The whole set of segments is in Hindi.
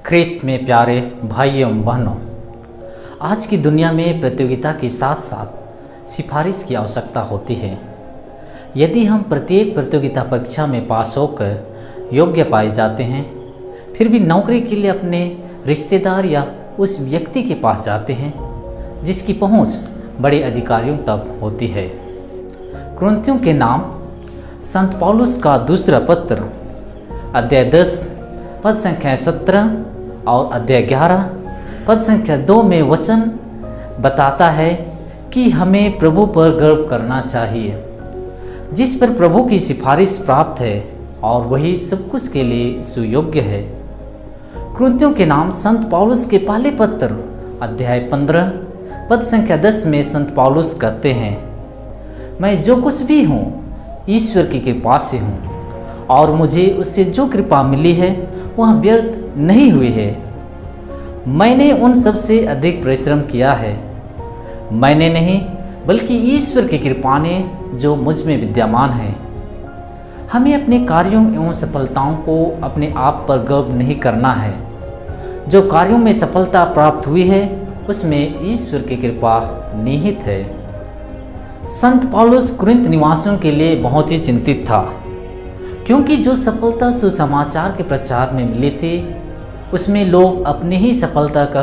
ख्रिस्त में प्यारे भाइयों बहनों, आज की दुनिया में प्रतियोगिता के साथ साथ सिफारिश की आवश्यकता होती है। यदि हम प्रत्येक प्रतियोगिता परीक्षा में पास होकर योग्य पाए जाते हैं, फिर भी नौकरी के लिए अपने रिश्तेदार या उस व्यक्ति के पास जाते हैं जिसकी पहुंच बड़े अधिकारियों तक होती है। कुरिन्थियों के नाम संत पौलुस का दूसरा पत्र अध्याय 10 पद संख्या 17 और अध्याय 11 पद संख्या 2 में वचन बताता है कि हमें प्रभु पर गर्व करना चाहिए, जिस पर प्रभु की सिफारिश प्राप्त है और वही सब कुछ के लिए सुयोग्य है। कुरिन्थियों के नाम संत पौलुस के पहले पत्र अध्याय 15 पद संख्या 10 में संत पौलुस कहते हैं, मैं जो कुछ भी हूँ ईश्वर की कृपा से हूँ और मुझे उससे जो कृपा मिली है वह व्यर्थ नहीं हुई है। मैंने उन सब से अधिक परिश्रम किया है, मैंने नहीं बल्कि ईश्वर की कृपा ने जो मुझ में विद्यमान है। हमें अपने कार्यों एवं सफलताओं को अपने आप पर गर्व नहीं करना है। जो कार्यों में सफलता प्राप्त हुई है उसमें ईश्वर की कृपा निहित है। संत पौलुस कुरिन्थ निवासियों के लिए बहुत ही चिंतित था, क्योंकि जो सफलता सुसमाचार के प्रचार में मिली थी उसमें लोग अपनी ही सफलता का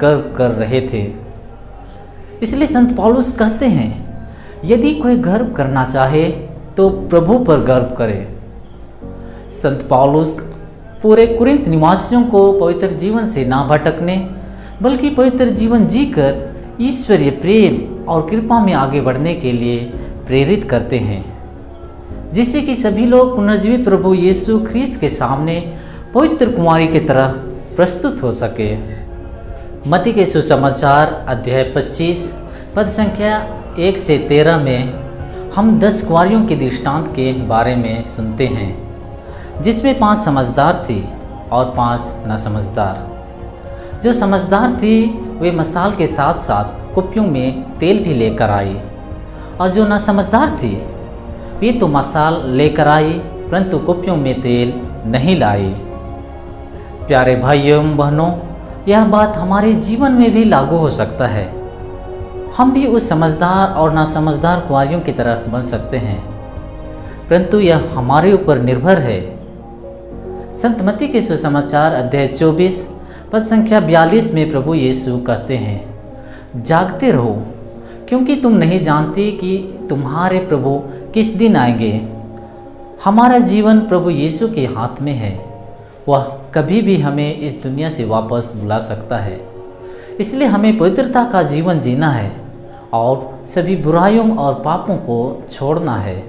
गर्व कर रहे थे। इसलिए संत पौलुस कहते हैं, यदि कोई गर्व करना चाहे तो प्रभु पर गर्व करे। संत पौलुस पूरे कुरिन्थ निवासियों को पवित्र जीवन से ना भटकने बल्कि पवित्र जीवन जीकर ईश्वरीय प्रेम और कृपा में आगे बढ़ने के लिए प्रेरित करते हैं, जिससे कि सभी लोग पुनर्जीवित प्रभु यीशु ख्रिस्त के सामने पवित्र कुमारी की तरह प्रस्तुत हो सके। मत्ती के सुसमाचार अध्याय 25 पद संख्या 1 से 13 में हम 10 कुंवारियों के दृष्टांत के बारे में सुनते हैं, जिसमें 5 समझदार थी और 5 नासमझदार। जो समझदार थी वे मसाल के साथ साथ कुप्पियों में तेल भी लेकर आई, और जो नासमझदार थी वे तो मसाल लेकर आई परंतु कुप्पियों में तेल नहीं लाई। प्यारे भाइयों बहनों, यह बात हमारे जीवन में भी लागू हो सकता है। हम भी उस समझदार और नासमझदार कुंवारियों की तरह बन सकते हैं, परंतु यह हमारे ऊपर निर्भर है। संत मत्ती के सुसमाचार अध्याय 24 पद संख्या 42 में प्रभु यीशु कहते हैं, जागते रहो क्योंकि तुम नहीं जानते कि तुम्हारे प्रभु किस दिन आएंगे। हमारा जीवन प्रभु यीशु के हाथ में है, वह कभी भी हमें इस दुनिया से वापस बुला सकता है। इसलिए हमें पवित्रता का जीवन जीना है और सभी बुराइयों और पापों को छोड़ना है।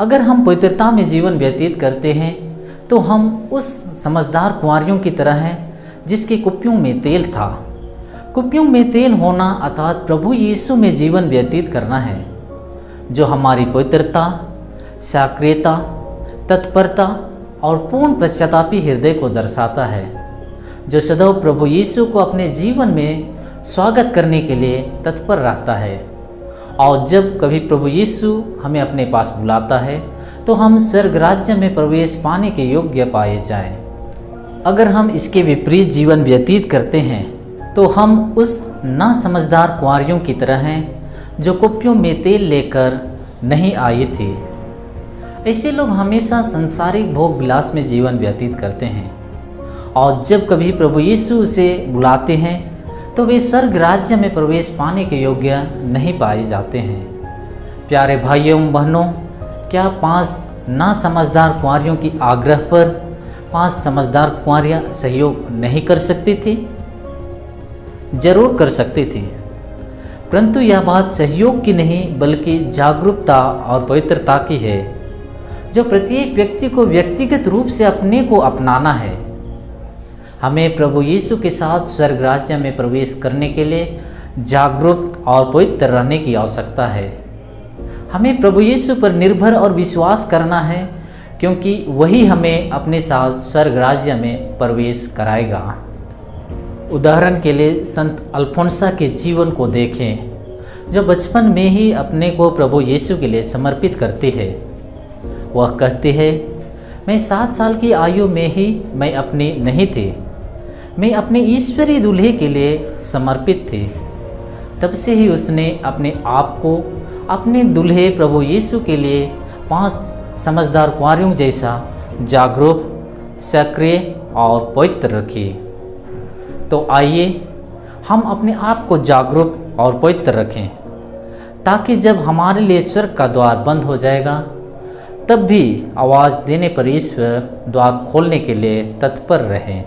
अगर हम पवित्रता में जीवन व्यतीत करते हैं तो हम उस समझदार कुंवारियों की तरह हैं जिसकी कुप्पियों में तेल था। कुप्पियों में तेल होना अर्थात प्रभु यीशु में जीवन व्यतीत करना है, जो हमारी पवित्रता, सक्रियता, तत्परता और पूर्ण पश्चातापी हृदय को दर्शाता है, जो सदैव प्रभु यीशु को अपने जीवन में स्वागत करने के लिए तत्पर रहता है। और जब कभी प्रभु यीशु हमें अपने पास बुलाता है तो हम स्वर्ग राज्य में प्रवेश पाने के योग्य पाए जाएं। अगर हम इसके विपरीत जीवन व्यतीत करते हैं तो हम उस ना समझदार कुंवारियों की तरह हैं जो कुप्पियों में तेल लेकर नहीं आई थी। ऐसे लोग हमेशा संसारिक भोग विलास में जीवन व्यतीत करते हैं, और जब कभी प्रभु यीशु उसे बुलाते हैं तो वे स्वर्ग राज्य में प्रवेश पाने के योग्य नहीं पाए जाते हैं। प्यारे भाइयों बहनों, क्या 5 ना समझदार कुंवारियों की आग्रह पर 5 समझदार कुंवारियाँ सहयोग नहीं कर सकती थी? जरूर कर सकती थी, परंतु यह बात सहयोग की नहीं बल्कि जागरूकता और पवित्रता की है, जो प्रत्येक व्यक्ति को व्यक्तिगत रूप से अपने को अपनाना है। हमें प्रभु यीशु के साथ स्वर्ग राज्य में प्रवेश करने के लिए जागरूक और पवित्र रहने की आवश्यकता है। हमें प्रभु यीशु पर निर्भर और विश्वास करना है, क्योंकि वही हमें अपने साथ स्वर्ग राज्य में प्रवेश कराएगा। उदाहरण के लिए संत अल्फोंसा के जीवन को देखें, जो बचपन में ही अपने को प्रभु यीशु के लिए समर्पित करती है। वह कहती है, मैं 7 साल की आयु में ही मैं अपनी नहीं थी, में अपने ईश्वरीय दूल्हे के लिए समर्पित थी। तब से ही उसने अपने आप को अपने दूल्हे प्रभु यीशु के लिए 5 समझदार कुंवारियों जैसा जागरूक, सक्रिय और पवित्र रखी। तो आइए हम अपने आप को जागरूक और पवित्र रखें, ताकि जब हमारे लिए स्वर्ग का द्वार बंद हो जाएगा, तब भी आवाज़ देने पर ईश्वर द्वार खोलने के लिए तत्पर रहें।